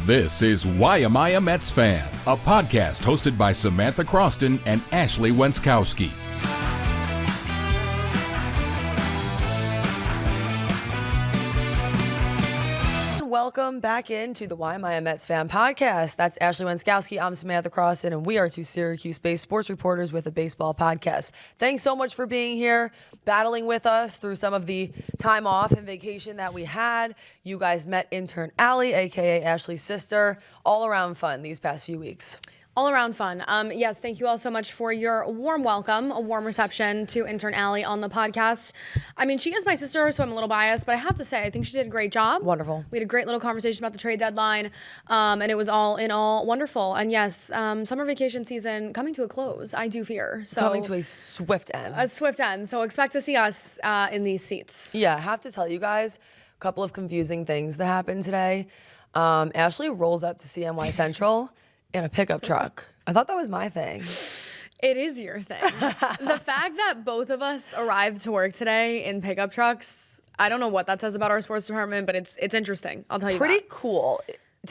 This is Why Am I a Mets Fan, a podcast hosted by Samantha Croston and Ashley Wenskoski. Welcome back into the Why Am I a Mets Fan podcast. That's Ashley Wenskoski. I'm Samantha Croston, and we are two Syracuse-based sports reporters with a baseball podcast. Thanks so much for being here, battling with us through some of the time off and vacation that we had. You guys met intern Allie, a.k.a. Ashley's sister. All around fun these past few weeks. All around fun. Yes, thank you all so much for your warm welcome, a warm reception to intern Allie on the podcast. I mean, she is my sister, so I'm a little biased, but I have to say, I think she did a great job. Wonderful. We had a great little conversation about the trade deadline, and it was all in all wonderful. And yes, summer vacation season coming to a close, I do fear. So coming to a swift end. A swift end. So expect to see us in these seats. Yeah, I have to tell you guys a couple of confusing things that happened today. Ashley rolls up to CNY Central in a pickup truck. I thought that was my thing. It is your thing. The fact that both of us arrived to work today in pickup trucks, I don't know what that says about our sports department, but it's interesting. I'll tell you Pretty that. cool.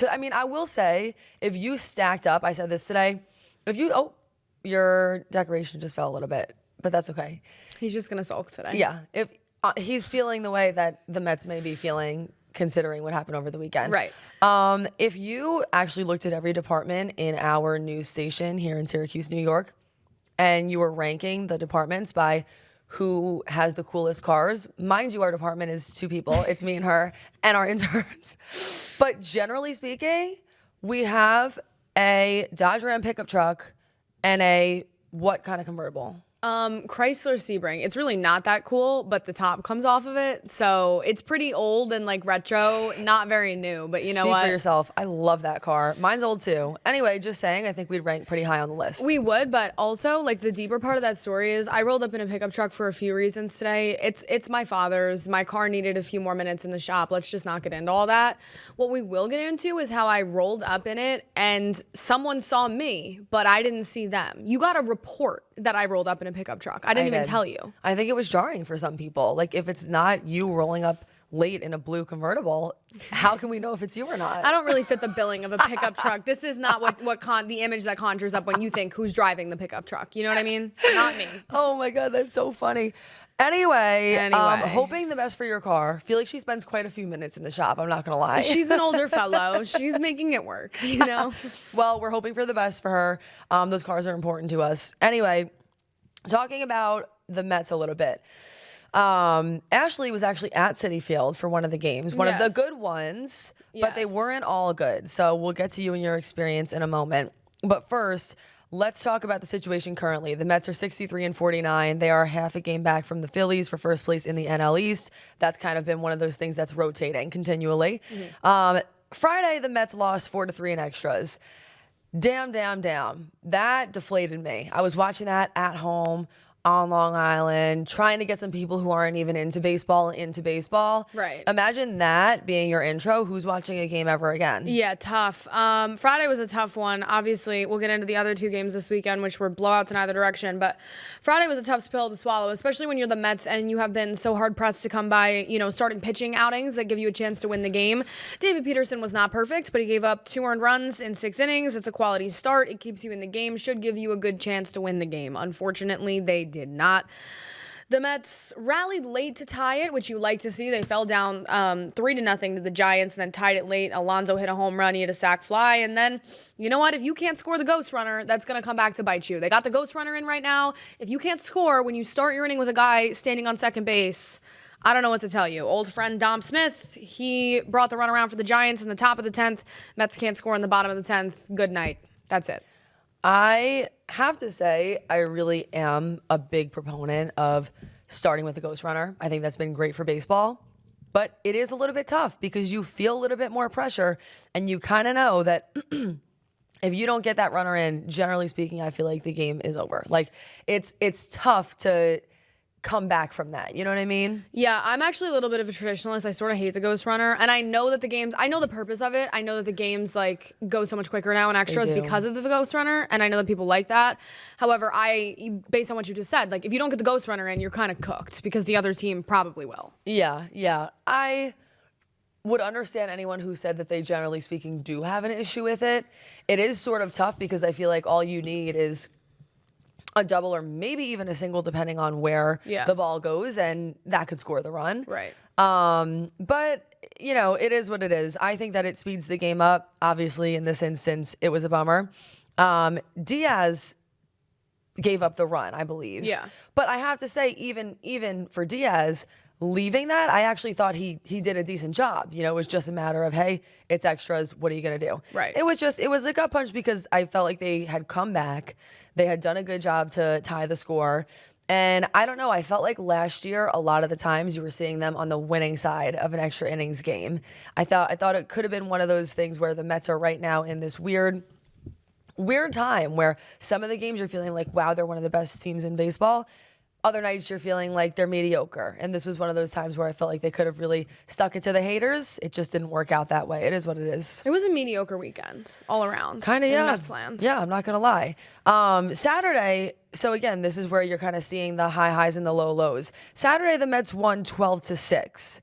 I will say, if you stacked up, I said this today, your decoration just fell a little bit, but that's okay. He's just going to sulk today. Yeah. If he's feeling the way that the Mets may be feeling, considering what happened over the weekend. Right. If you actually looked at every department in our news station here in Syracuse, New York, and you were ranking the departments by who has the coolest cars, mind you, our department is two people. It's me and her and our interns. But generally speaking, we have a Dodge Ram pickup truck and a what kind of convertible? Chrysler Sebring. It's really not that cool, but the top comes off of it. So it's pretty old and like retro, not very new, but you know what? Speak for yourself. I love that car. Mine's old too. Anyway, just saying, I think we'd rank pretty high on the list. We would, but also like the deeper part of that story is I rolled up in a pickup truck for a few reasons today. It's my father's. My car needed a few more minutes in the shop. Let's just not get into all that. What we will get into is how I rolled up in it and someone saw me, but I didn't see them. You got a report that I rolled up in a pickup truck. I didn't even tell you. I think it was jarring for some people. Like, if it's not you rolling up late in a blue convertible, how can we know if it's you or not? I don't really fit the billing of a pickup truck. This is not the image that conjures up when you think who's driving the pickup truck. You know what I mean? Not me. Oh my God, that's so funny. Anyway. Hoping the best for your car. Feel like she spends quite a few minutes in the shop, I'm not gonna lie. She's an older fellow. She's making it work, you know? Well, we're hoping for the best for her. Those cars are important to us. Anyway, talking about the Mets a little bit. Ashley was actually at Citi Field for one of the games, one of the good ones, but they weren't all good. So we'll get to you and your experience in a moment. But first, let's talk about the situation currently. The Mets are 63-49. They are half a game back from the Phillies for first place in the NL East. That's kind of been one of those things that's rotating continually. Friday, the Mets lost 4-3 in extras. Damn. That deflated me. I was watching that at home on Long Island, trying to get some people who aren't even into baseball. Right. Imagine that being your intro. Who's watching a game ever again? Yeah, tough. Friday was a tough one. Obviously, we'll get into the other two games this weekend, which were blowouts in either direction. But Friday was a tough pill to swallow, especially when you're the Mets and you have been so hard pressed to come by, starting pitching outings that give you a chance to win the game. David Peterson was not perfect, but he gave up 2 earned runs in 6 innings. It's a quality start. It keeps you in the game. Should give you a good chance to win the game. Unfortunately, they did not. The Mets rallied late to tie it, which you like to see. They fell down 3-0 to the Giants and then tied it late. Alonso hit a home run. He had a sac fly. And then, you know what? If you can't score the ghost runner, that's going to come back to bite you. They got the ghost runner in right now. If you can't score when you start your inning with a guy standing on second base, I don't know what to tell you. Old friend Dom Smith, he brought the run around for the Giants in the top of the 10th. Mets can't score in the bottom of the 10th. Good night. That's it. I have to say, I really am a big proponent of starting with a ghost runner. I think that's been great for baseball. But it is a little bit tough because you feel a little bit more pressure and you kind of know that if you don't get that runner in, generally speaking, I feel like the game is over. Like, it's tough to come back from that. You know what I mean? Yeah, I'm actually a little bit of a traditionalist. I sort of hate the ghost runner. And I know that I know the purpose of it. I know that the games go so much quicker now in extras because of the ghost runner. And I know that people like that. However, based on what you just said, if you don't get the ghost runner in, you're kind of cooked because the other team probably will. Yeah. would understand anyone who said that they, generally speaking, do have an issue with it. It is sort of tough because I feel like all you need is a double or maybe even a single, depending on where the ball goes, and that could score the run. Right. But, you know, it is what it is. I think that it speeds the game up. Obviously, in this instance, it was a bummer. Diaz gave up the run, I believe. Yeah. But I have to say, even for Diaz, leaving that, I actually thought he did a decent job. You know, it was just a matter of, hey, it's extras. What are you going to do? Right. It was a gut punch because I felt like they had come back. They had done a good job to tie the score. And I don't know, I felt like last year, a lot of the times you were seeing them on the winning side of an extra innings game. I thought it could have been one of those things where the Mets are right now in this weird time where some of the games you're feeling like, wow, they're one of the best teams in baseball. Other nights you're feeling like they're mediocre. And this was one of those times where I felt like they could have really stuck it to the haters. It just didn't work out that way. It is what it is. It was a mediocre weekend all around. Kind of, yeah. In Metsland. Yeah, I'm not going to lie. Saturday, so again, this is where you're kind of seeing the high highs and the low lows. Saturday, the Mets won 12-6.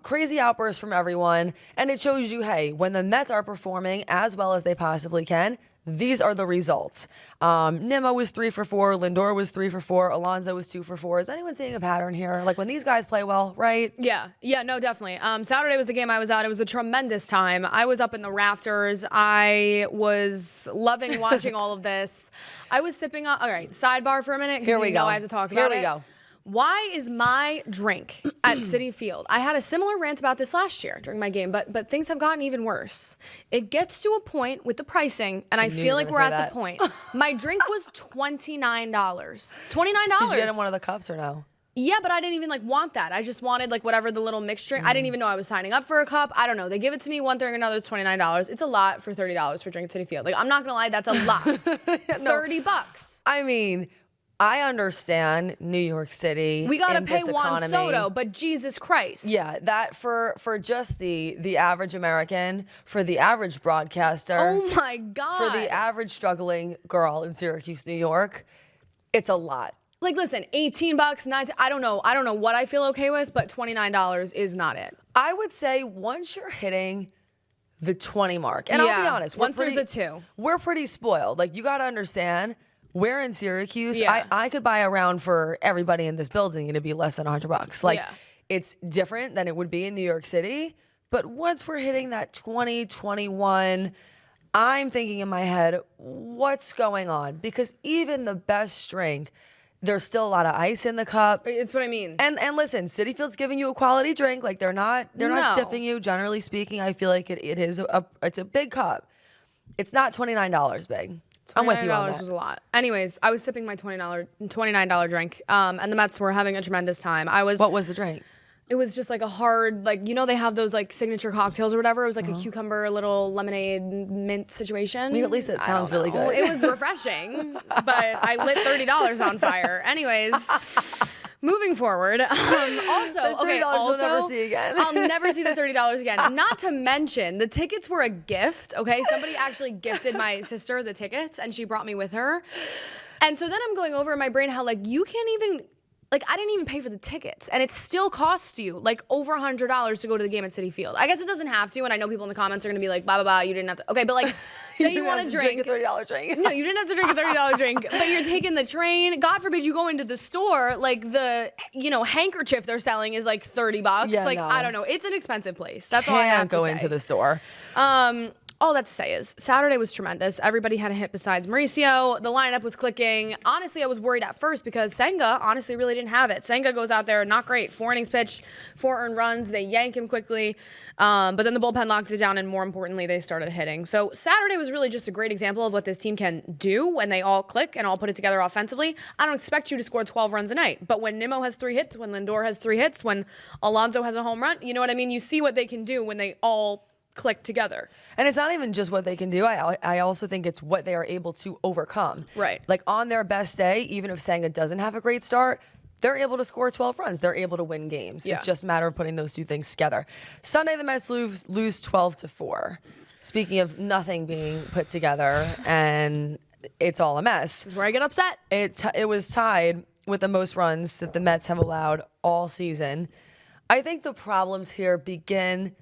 Crazy outbursts from everyone. And it shows you, hey, when the Mets are performing as well as they possibly can, these are the results. Nimmo was 3 for 4. Lindor was 3 for 4. Alonso was 2 for 4. Is anyone seeing a pattern here? Like when these guys play well, right? Yeah, no, definitely. Saturday was the game I was at. It was a tremendous time. I was up in the rafters. I was loving watching all of this. I was sipping on. All right, sidebar for a minute. Here we go. I have to talk about it. Here we go. Why is my drink at Citi Field? I had a similar rant about this last year during my game, but things have gotten even worse. It gets to a point with the pricing, and I feel like we're at the point. My drink was $29. $29. Did you get in one of the cups or no? Yeah, but I didn't even want that. I just wanted whatever the little mixed drink. I didn't even know I was signing up for a cup. I don't know. They give it to me one thing or another. It's $29. It's a lot for $30 for drink at Citi Field. Like, I'm not gonna lie, that's a lot. $30. I mean, I understand New York City. We gotta pay Juan economy. Soto, but Jesus Christ. Yeah, that for just the average American, for the average broadcaster. Oh my God. For the average struggling girl in Syracuse, New York, it's a lot. Like, listen, $18, $19. I don't know what I feel okay with, but $29 is not it. I would say once you're hitting the 20 mark, and I'll be honest, once there's a 2, we're pretty spoiled. Like, you gotta understand. We're in Syracuse. Yeah. I could buy a round for everybody in this building and it'd be less than $100. Like, it's different than it would be in New York City. But once we're hitting that 20, 21, I'm thinking in my head, what's going on? Because even the best drink, there's still a lot of ice in the cup. It's what I mean. And listen, Citi Field's giving you a quality drink. Like, they're not stiffing you. Generally speaking, I feel like it's a big cup. It's not $29 big. I'm with you on that. $29 was a lot. Anyways, I was sipping my $29 drink, and the Mets were having a tremendous time. What was the drink? It was just like a hard, like, you know, they have those like signature cocktails or whatever. It was like a cucumber, little lemonade mint situation. I mean, at least it sounds really good. It was refreshing, but I lit $30 on fire. Anyways, moving forward. Also, we'll never see again. I'll never see the $30 again. Not to mention, the tickets were a gift. Okay, somebody actually gifted my sister the tickets, and she brought me with her. And so then I'm going over in my brain how, like, you can't even. Like, I didn't even pay for the tickets, and it still costs you, like, over $100 to go to the game at Citi Field. I guess it doesn't have to, and I know people in the comments are going to be like, blah, blah, blah, you didn't have to. Okay, but, like, say you want to drink a $30 drink. No, you didn't have to drink a $30 drink, but you're taking the train. God forbid you go into the store, like, the, handkerchief they're selling is, like, $30. Yeah, like, no. I don't know. It's an expensive place. That's all I have to say. Go into the store. All that to say is Saturday was tremendous. Everybody had a hit besides Mauricio. The lineup was clicking. Honestly, I was worried at first because Senga honestly really didn't have it. Senga goes out there, not great. 4 innings pitched, 4 earned runs. They yank him quickly. But then the bullpen locked it down, and more importantly, they started hitting. So Saturday was really just a great example of what this team can do when they all click and all put it together offensively. I don't expect you to score 12 runs a night. But when Nimmo has 3 hits, when Lindor has 3 hits, when Alonso has a home run, you know what I mean? You see what they can do when they all click together. And it's not even just what they can do. I also think it's what they are able to overcome. Right. Like, on their best day, even if Senga doesn't have a great start, they're able to score 12 runs. They're able to win games. Yeah. It's just a matter of putting those two things together. Sunday, the Mets lose 12-4. Speaking of nothing being put together and it's all a mess. This is where I get upset. It was tied with the most runs that the Mets have allowed all season. I think the problems here begin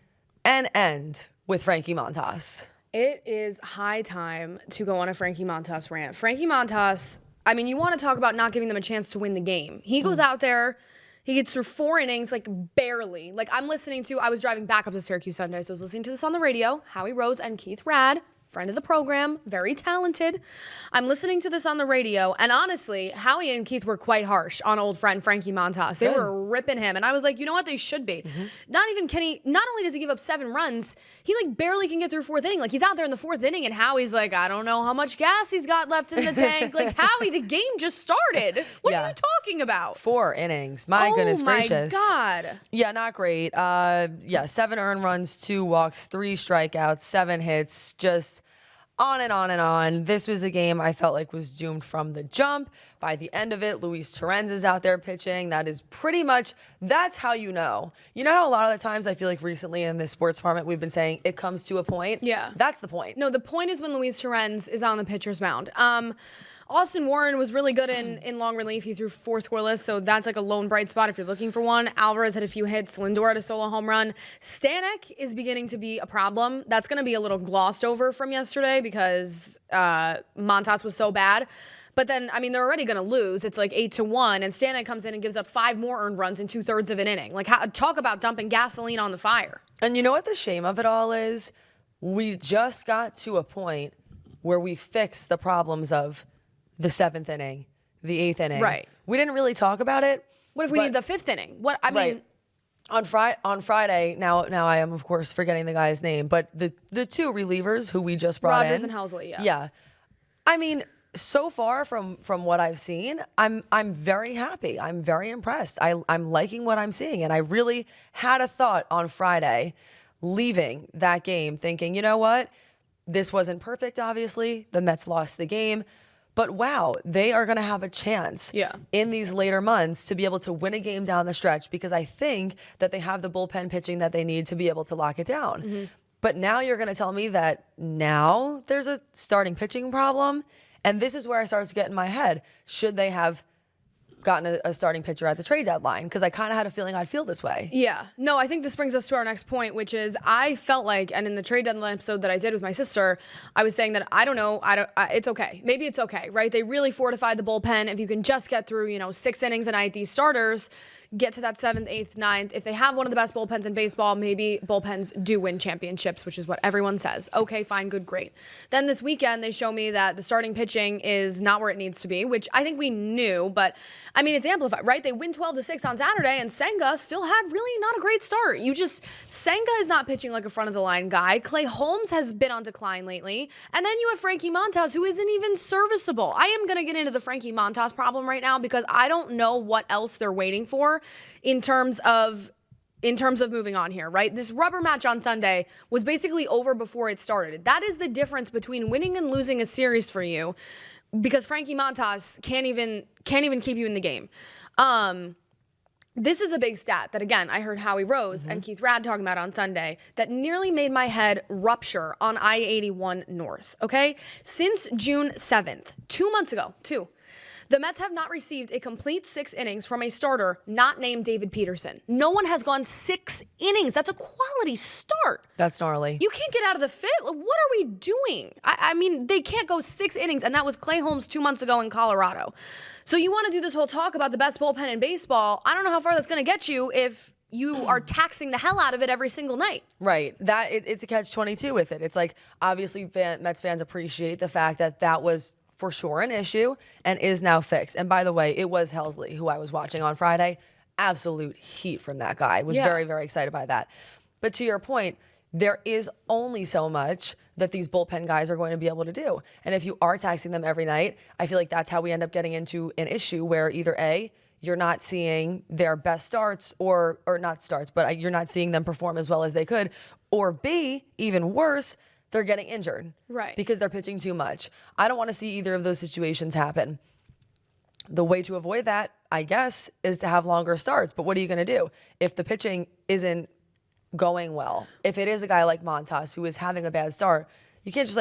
and end with Frankie Montas. It is high time to go on a Frankie Montas rant. Frankie Montas, I mean, you want to talk about not giving them a chance to win the game. He goes out there, he gets through 4 innings, like barely. Like I was driving back up to Syracuse Sunday, so I was listening to this on the radio. Howie Rose and Keith Rad, friend of the program, very talented. I'm listening to this on the radio, and honestly, Howie and Keith were quite harsh on old friend Frankie Montas. They were ripping him, and I was like, you know what? They should be. Not only does he give up 7 runs, he like barely can get through 4th inning. Like he's out there in the 4th inning, and Howie's like, I don't know how much gas he's got left in the tank. Like Howie, the game just started. What are you talking about? 4 innings. My goodness gracious. Oh my God. Yeah, not great. 7 earned runs, 2 walks, 3 strikeouts, 7 hits, just on and on and on. This was a game I felt like was doomed from the jump. By the end of it, Luis Torrens is out there pitching. That is pretty much, that's how you know. You know how a lot of the times I feel like recently in this sports department we've been saying it comes to a point? Yeah. That's the point. No, the point is when Luis Torrens is on the pitcher's mound. Austin Warren was really good in long relief. He threw 4 scoreless, so that's like a lone bright spot if you're looking for one. Alvarez had a few hits. Lindor had a solo home run. Stanek is beginning to be a problem. That's going to be a little glossed over from yesterday because Montas was so bad. But then, I mean, they're already going to lose. It's like 8-1, and Stanek comes in and gives up 5 more earned runs in 2/3 of an inning. Like, talk about dumping gasoline on the fire. And you know what the shame of it all is? We just got to a point where we fixed the problems of the 7th inning, the 8th inning. Right. We didn't really talk about it. What if we need the 5th inning? What I mean, on Friday. Now I am of course forgetting the guy's name, but the 2 relievers who we just brought Rogers in, and Helsley. Yeah. Yeah. I mean, so far from what I've seen, I'm very happy. I'm very impressed. I'm liking what I'm seeing, and I really had a thought on Friday, leaving that game, thinking, you know what, this wasn't perfect. Obviously, the Mets lost the game. But wow, they are going to have a chance in these later months to be able to win a game down the stretch because I think that they have the bullpen pitching that they need to be able to lock it down. But now you're going to tell me that now there's a starting pitching problem? And this is where I start to get in my head. Should they have gotten a starting pitcher at the trade deadline? Because I kind of had a feeling I'd feel this way. Yeah. No, I think this brings us to our next point, which is I felt like, and in the trade deadline episode that I did with my sister, I was saying that I don't know, it's okay. Maybe it's okay, right? They really fortified the bullpen. If you can just get through, 6 innings a night, these starters get to that 7th, 8th, 9th. If they have one of the best bullpens in baseball, maybe bullpens do win championships, which is what everyone says. Okay, fine, good, great. Then this weekend, they show me that the starting pitching is not where it needs to be, which I think we knew, but I mean, it's amplified, right? They win 12-6 on Saturday, and Senga still had really not a great start. Senga is not pitching like a front of the line guy. Clay Holmes has been on decline lately. And then you have Frankie Montas, who isn't even serviceable. I am going to get into the Frankie Montas problem right now because I don't know what else they're waiting for in terms of moving on here, right? This rubber match on Sunday was basically over before it started. That is the difference between winning and losing a series for you, because Frankie Montas can't even keep you in the game. This is a big stat that, again, I heard Howie Rose and Keith Rad talking about on Sunday that nearly made my head rupture on I-81 North, okay? Since June 7th, 2 months ago, the Mets have not received a complete 6 innings from a starter not named David Peterson. No one has gone 6 innings. That's a quality start. That's gnarly. You can't get out of the 5th. What are we doing? I mean, they can't go 6 innings, and that was Clay Holmes 2 months ago in Colorado. So you want to do this whole talk about the best bullpen in baseball. I don't know how far that's going to get you if you are taxing the hell out of it every single night. Right. It's a catch-22 with it. It's like, obviously, Mets fans appreciate the fact that was for sure an issue and is now fixed. And by the way, it was Helsley who I was watching on Friday. Absolute heat from that guy. Was very, very excited by that. But to your point, there is only so much that these bullpen guys are going to be able to do. And if you are taxing them every night, I feel like that's how we end up getting into an issue where either A, you're not seeing their best starts or not starts, but you're not seeing them perform as well as they could, or B, even worse, they're getting injured. Right. Because they're pitching too much. I don't want to see either of those situations happen. The way to avoid that, I guess, is to have longer starts. But what are you going to do? If the pitching isn't going well, if it is a guy like Montas who is having a bad start, you can't just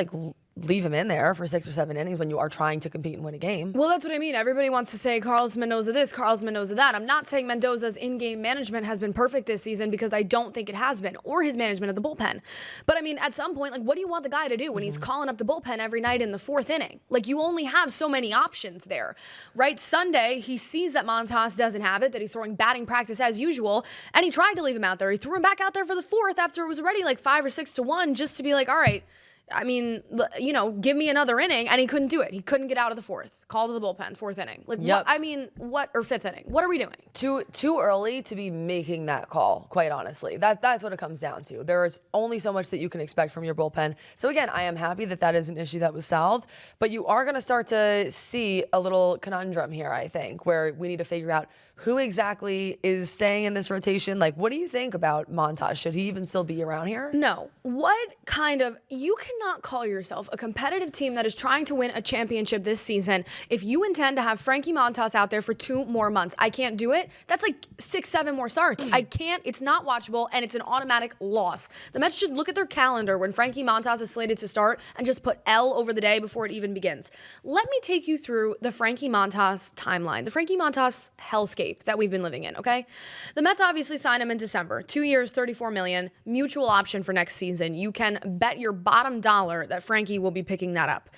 leave him in there for 6 or 7 innings when you are trying to compete and win a game. Well, that's what I mean. Everybody wants to say Carlos Mendoza this, Carlos Mendoza that. I'm not saying Mendoza's in-game management has been perfect this season, because I don't think it has been, or his management of the bullpen. But I mean, at some point, like, what do you want the guy to do when he's calling up the bullpen every night in the 4th inning? Like, you only have so many options there, right? Sunday, he sees that Montas doesn't have it, that he's throwing batting practice as usual, and he tried to leave him out there. He threw him back out there for the 4th after it was already like 5 or 6 to 1, just to be like, all right, I mean, you know, give me another inning, and he couldn't do it. He couldn't get out of the 4th. Call to the bullpen, 4th inning. Like, Yep. or 5th inning. What are we doing? Too early to be making that call, quite honestly. That's what it comes down to. There is only so much that you can expect from your bullpen. So again, I am happy that is an issue that was solved, but you are going to start to see a little conundrum here, I think, where we need to figure out who exactly is staying in this rotation. Like, what do you think about Montas? Should he even still be around here? No. You cannot call yourself a competitive team that is trying to win a championship this season if you intend to have Frankie Montas out there for 2 more months. I can't do it. That's like 6, 7 more starts. I can't. It's not watchable, and it's an automatic loss. The Mets should look at their calendar when Frankie Montas is slated to start and just put L over the day before it even begins. Let me take you through the Frankie Montas timeline, the Frankie Montas hellscape that we've been living in, okay? The Mets obviously signed him in December. 2 years, $34 million, mutual option for next season. You can bet your bottom dollar that Frankie will be picking that up.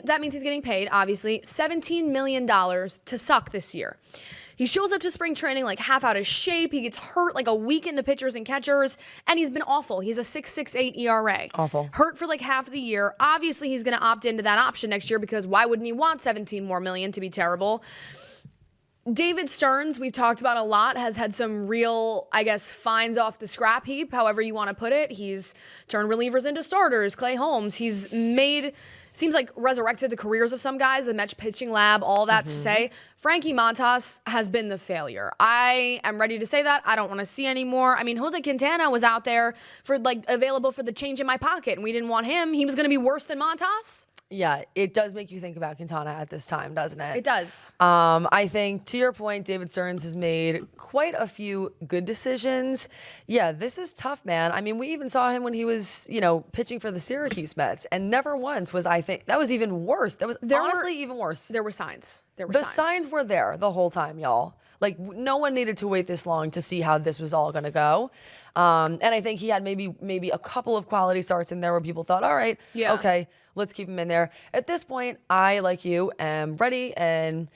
That means he's getting paid, obviously, $17 million to suck this year. He shows up to spring training like half out of shape. He gets hurt like a week into pitchers and catchers, and he's been awful. He's a 6.68 ERA. Awful. Hurt for like half of the year. Obviously, he's going to opt into that option next year, because why wouldn't he want 17 more million to be terrible? David Stearns, we've talked about a lot, has had some real, I guess, finds off the scrap heap, however you want to put it. He's turned relievers into starters. Clay Holmes, he's seems like resurrected the careers of some guys, the Mets pitching lab, all that to say. Frankie Montas has been the failure. I am ready to say that. I don't want to see anymore. I mean, Jose Quintana was out there for available for the change in my pocket, and we didn't want him. He was going to be worse than Montas. Yeah, it does make you think about Quintana at this time, doesn't it? It does. I think, to your point, David Stearns has made quite a few good decisions. Yeah, this is tough, man. I mean, we even saw him when he was, pitching for the Syracuse Mets, and never once was, I think, that was even worse. That was honestly even worse. There were signs. The signs were there the whole time, y'all. Like, no one needed to wait this long to see how this was all going to go. And I think he had maybe a couple of quality starts in there where people thought, all right, okay, let's keep him in there. At this point, I, like you, am ready and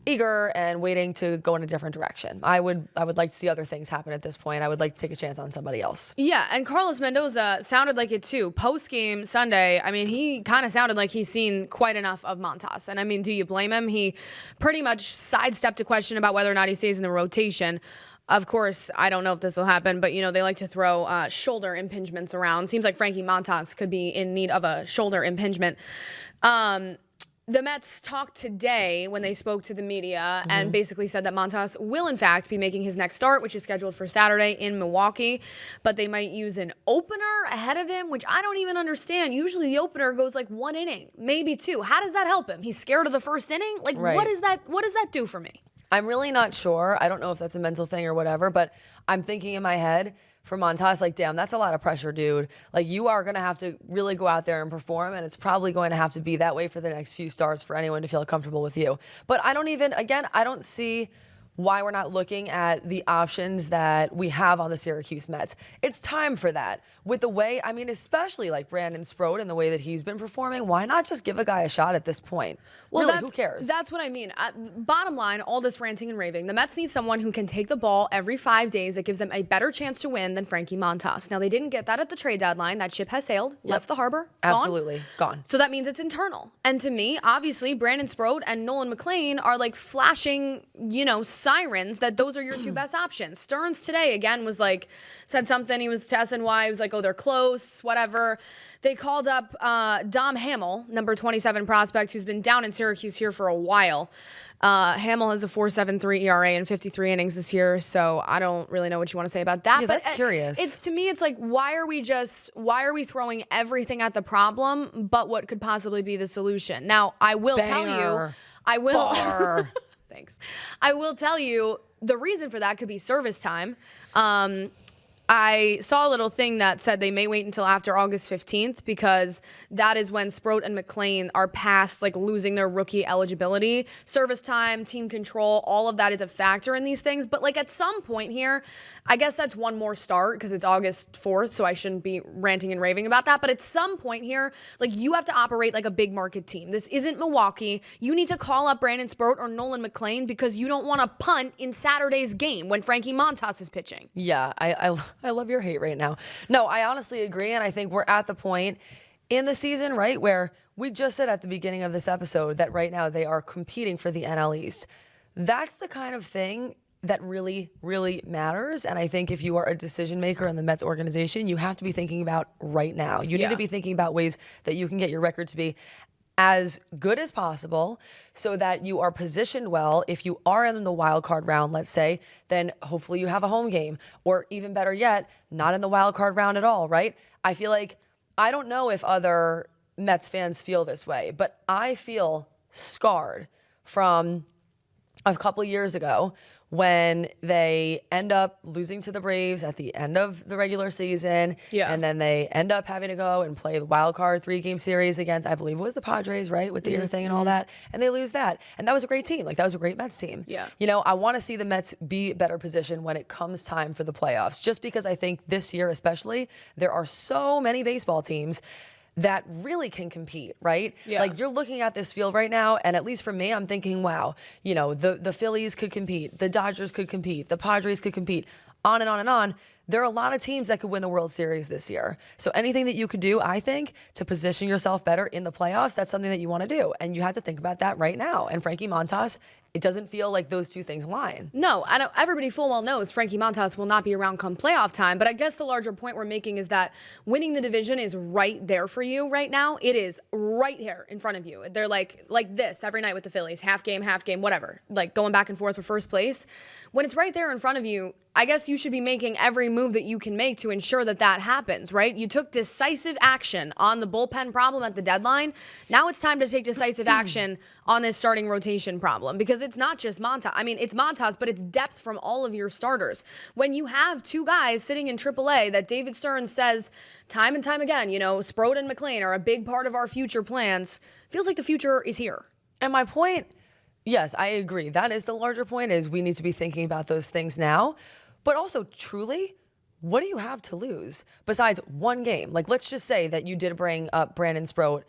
eager and waiting to go in a different direction. I would like to see other things happen at this point. I would like to take a chance on somebody else. Yeah, and Carlos Mendoza sounded like it too. Post-game Sunday, I mean, he kind of sounded like he's seen quite enough of Montas. And I mean, do you blame him? He pretty much sidestepped a question about whether or not he stays in the rotation. Of course, I don't know if this will happen, but, they like to throw shoulder impingements around. Seems like Frankie Montas could be in need of a shoulder impingement. The Mets talked today when they spoke to the media and basically said that Montas will, in fact, be making his next start, which is scheduled for Saturday in Milwaukee. But they might use an opener ahead of him, which I don't even understand. Usually the opener goes like 1 inning, maybe 2. How does that help him? He's scared of the first inning? Like, right. What does that do for me? I'm really not sure. I don't know if that's a mental thing or whatever, but I'm thinking in my head for Montas, like, damn, that's a lot of pressure, dude. Like, you are going to have to really go out there and perform, and it's probably going to have to be that way for the next few starts for anyone to feel comfortable with you. But I don't see why we're not looking at the options that we have on the Syracuse Mets. It's time for that. With the way, I mean, especially like Brandon Sproat and the way that he's been performing, why not just give a guy a shot at this point? Well, really, who cares? That's what I mean. Bottom line, all this ranting and raving, the Mets need someone who can take the ball every 5 days that gives them a better chance to win than Frankie Montas. Now, they didn't get that at the trade deadline. That ship has sailed, left the harbor, absolutely gone. So that means it's internal. And to me, obviously, Brandon Sproat and Nolan McLean are like flashing, sirens that those are your 2 best options. Stearns today, again, said something. He was to SNY. He was like, oh, they're close, whatever. They called up Dom Hamill, number 27 prospect, who's been down in Syracuse here for a while. Hamill has a 4.73 ERA in 53 innings this year, so I don't really know what you want to say about that. Yeah, but that's curious. To me, it's like, why are we throwing everything at the problem but what could possibly be the solution? Now, I will tell you, Thanks. I will tell you the reason for that could be service time. I saw a little thing that said they may wait until after August 15th because that is when Sproat and McLean are past like losing their rookie eligibility. Service time, team control, all of that is a factor in these things. But like at some point here, I guess that's one more start because it's August 4th, so I shouldn't be ranting and raving about that. But at some point here, like you have to operate like a big market team. This isn't Milwaukee. You need to call up Brandon Sproat or Nolan McLean because you don't want to punt in Saturday's game when Frankie Montas is pitching. Yeah, I love your hate right now. No, I honestly agree, and I think we're at the point in the season, right, where we just said at the beginning of this episode that right now they are competing for the NL East. That's the kind of thing that really, really matters. And I think if you are a decision maker in the Mets organization, you have to be thinking about right now. You need to be thinking about ways that you can get your record to be as good as possible so that you are positioned well. If you are in the wild card round, let's say, then hopefully you have a home game, or even better yet, not in the wild card round at all, right? I feel like, I don't know if other Mets fans feel this way, but I feel scarred from a couple years ago when they end up losing to the Braves at the end of the regular season. Yeah. And then they end up having to go and play the wild card 3-game series against, I believe it was the Padres, right? With the ear thing and all that. And they lose that. And that was a great team. Like, that was a great Mets team. Yeah. You know, I want to see the Mets be better positioned when it comes time for the playoffs. Just because I think this year especially, there are so many baseball teams that really can compete, right? Yeah. Like, you're looking at this field right now, and at least for me, I'm thinking, wow, you know, the Phillies could compete, the Dodgers could compete, the Padres could compete, on and on and on. There are a lot of teams that could win the World Series this year. So anything that you could do, I think, to position yourself better in the playoffs, that's something that you want to do. And you have to think about that right now. And Frankie Montas, it doesn't feel like those two things align. No, I know everybody full well knows Frankie Montas will not be around come playoff time, but I guess the larger point we're making is that winning the division is right there for you right now. It is right here in front of you. They're like this every night with the Phillies, half game, whatever, like going back and forth for first place. When it's right there in front of you, I guess you should be making every move that you can make to ensure that that happens, right? You took decisive action on the bullpen problem at the deadline. Now it's time to take decisive action on this starting rotation problem, because it's not just Montas. I mean, it's Montas, but it's depth from all of your starters. When you have two guys sitting in AAA that David Stearns says time and time again, you know, Sproat and McLean are a big part of our future plans, feels like the future is here. And my point, yes, I agree. That is the larger point, is we need to be thinking about those things now. But also, truly, what do you have to lose besides one game? Like, let's just say that you did bring up Brandon Sproat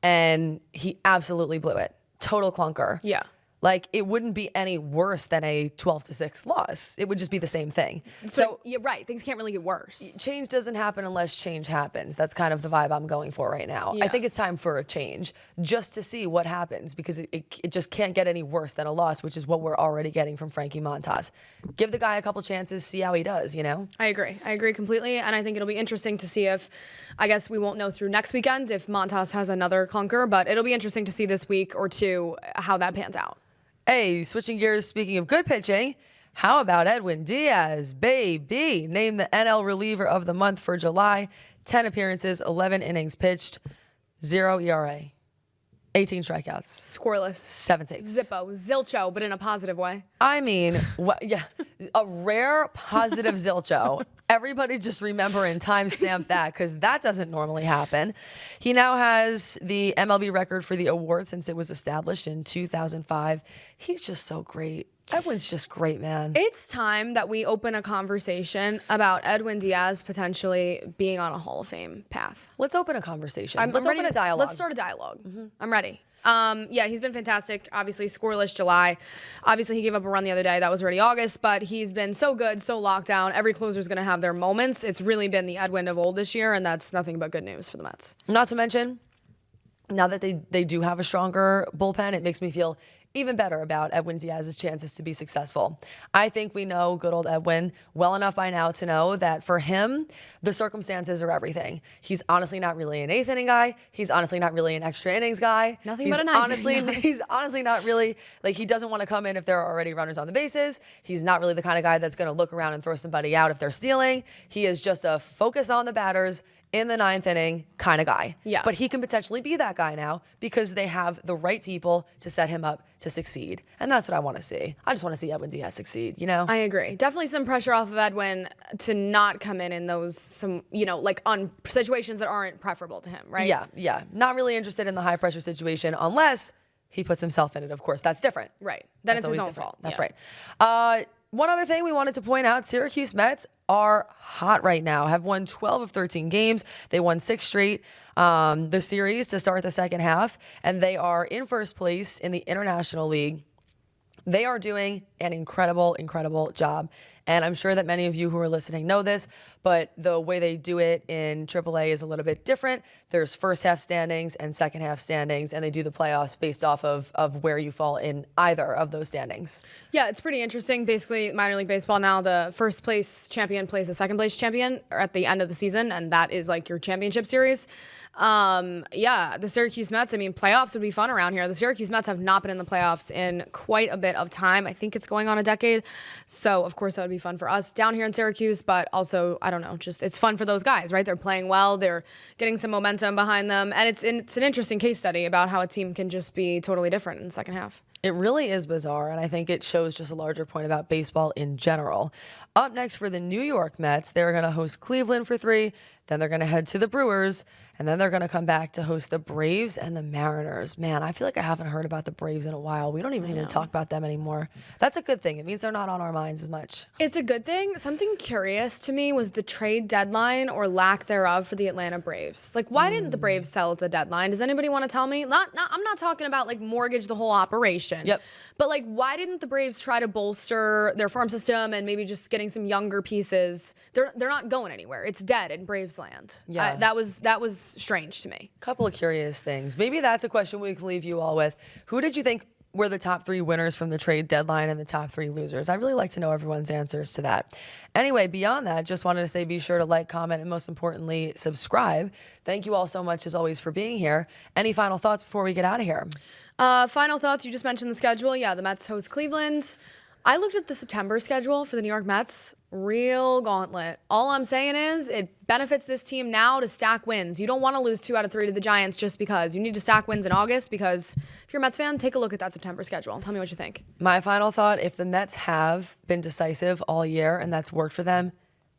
and he absolutely blew it. Total clunker. Yeah. Like, it wouldn't be any worse than a 12-6 loss. It would just be the same thing. So you're right. Things can't really get worse. Change doesn't happen unless change happens. That's kind of the vibe I'm going for right now. Yeah. I think it's time for a change just to see what happens, because it just can't get any worse than a loss, which is what we're already getting from Frankie Montas. Give the guy a couple chances, see how he does, you know? I agree completely. And I think it'll be interesting to see if, I guess we won't know through next weekend if Montas has another clunker, but it'll be interesting to see this week or two how that pans out. Hey, switching gears, speaking of good pitching, how about Edwin Diaz, baby? Named the NL reliever of the month for July. 10 appearances, 11 innings pitched, 0 ERA, 18 strikeouts. Scoreless. 7 saves. Zippo. Zilcho, but in a positive way. I mean, yeah, a rare positive Zilcho. Everybody just remember and timestamp that, because that doesn't normally happen. He now has the MLB record for the award since it was established in 2005. He's just so great. Edwin's just great, man. It's time that we open a conversation about Edwin Diaz potentially being on a Hall of Fame path. Let's open a conversation. I'm Let's ready open a to- dialogue. Let's start a dialogue. I'm ready. Yeah, he's been fantastic. Obviously, scoreless July. Obviously, he gave up a run the other day. That was already August, but he's been so good, so locked down. Every closer's going to have their moments. It's really been the Edwin of old this year, and that's nothing but good news for the Mets. Not to mention, now that they do have a stronger bullpen, it makes me feel even better about Edwin Diaz's chances to be successful. I think we know good old Edwin well enough by now to know that for him, the circumstances are everything. He's honestly not really an eighth inning guy. He's honestly not really an extra innings guy. Nothing but a ninth honestly, inning guy. He's honestly not really, like, he doesn't want to come in if there are already runners on the bases. He's not really the kind of guy that's going to look around and throw somebody out if they're stealing. He is just a focus on the batters in the ninth inning kind of guy. Yeah. But he can potentially be that guy now because they have the right people to set him up to succeed. And that's what I want to see. I just want to see Edwin Diaz succeed, you know? I agree. Definitely some pressure off of Edwin to not come in those, like on situations that aren't preferable to him, right? Yeah. Not really interested in the high pressure situation unless he puts himself in it, of course. That's different. Right. Then That's it's his always own different. fault. That's Yeah. right. One other thing we wanted to point out, Syracuse Mets are hot right now, have won 12 of 13 games. They won 6 straight the series to start the second half, and they are in first place in the International League. They are doing an incredible, incredible job. And I'm sure that many of you who are listening know this, but the way they do it in AAA is a little bit different. There's first half standings and second half standings, and they do the playoffs based off of where you fall in either of those standings. Yeah, it's pretty interesting. Basically, minor league baseball now, the first place champion plays the second place champion at the end of the season, and that is like your championship series. The Syracuse Mets, playoffs would be fun around here. The Syracuse Mets have not been in the playoffs in quite a bit of time. I think it's going on a decade. So, of course, that would be fun for us down here in Syracuse, but also, I don't know, just it's fun for those guys, right? They're playing well. They're getting some momentum behind them. And it's an interesting case study about how a team can just be totally different in the second half. It really is bizarre, and I think it shows just a larger point about baseball in general. Up next for the New York Mets, they're going to host Cleveland for 3, then they're going to head to the Brewers, and then they're going to come back to host the Braves and the Mariners. Man, I feel like I haven't heard about the Braves in a while. We don't even really talk about them anymore. That's a good thing. It means they're not on our minds as much. It's a good thing. Something curious to me was the trade deadline or lack thereof for the Atlanta Braves. Like, why didn't the Braves sell at the deadline? Does anybody want to tell me? I'm not talking about like mortgage the whole operation. Yep. But like, why didn't the Braves try to bolster their farm system and maybe just getting some younger pieces? They're not going anywhere. It's dead in Braves land. Yeah. That was strange to me. Couple of curious things. Maybe that's a question we can leave you all with. Who did you think were the top 3 winners from the trade deadline and the top 3 losers? I'd really like to know everyone's answers to that. Anyway, beyond that, just wanted to say be sure to like, comment, and most importantly, subscribe. Thank you all so much, as always, for being here. Any final thoughts before we get out of here? Final thoughts, you just mentioned the schedule. Yeah, the Mets host Cleveland. I looked at the September schedule for the New York Mets. Real gauntlet. All I'm saying is it benefits this team now to stack wins. You don't want to lose 2 out of 3 to the Giants just because. You need to stack wins in August because if you're a Mets fan, take a look at that September schedule. Tell me what you think. My final thought, if the Mets have been decisive all year and that's worked for them,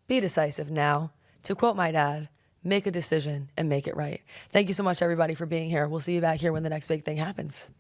be decisive now. To quote my dad, make a decision and make it right. Thank you so much, everybody, for being here. We'll see you back here when the next big thing happens.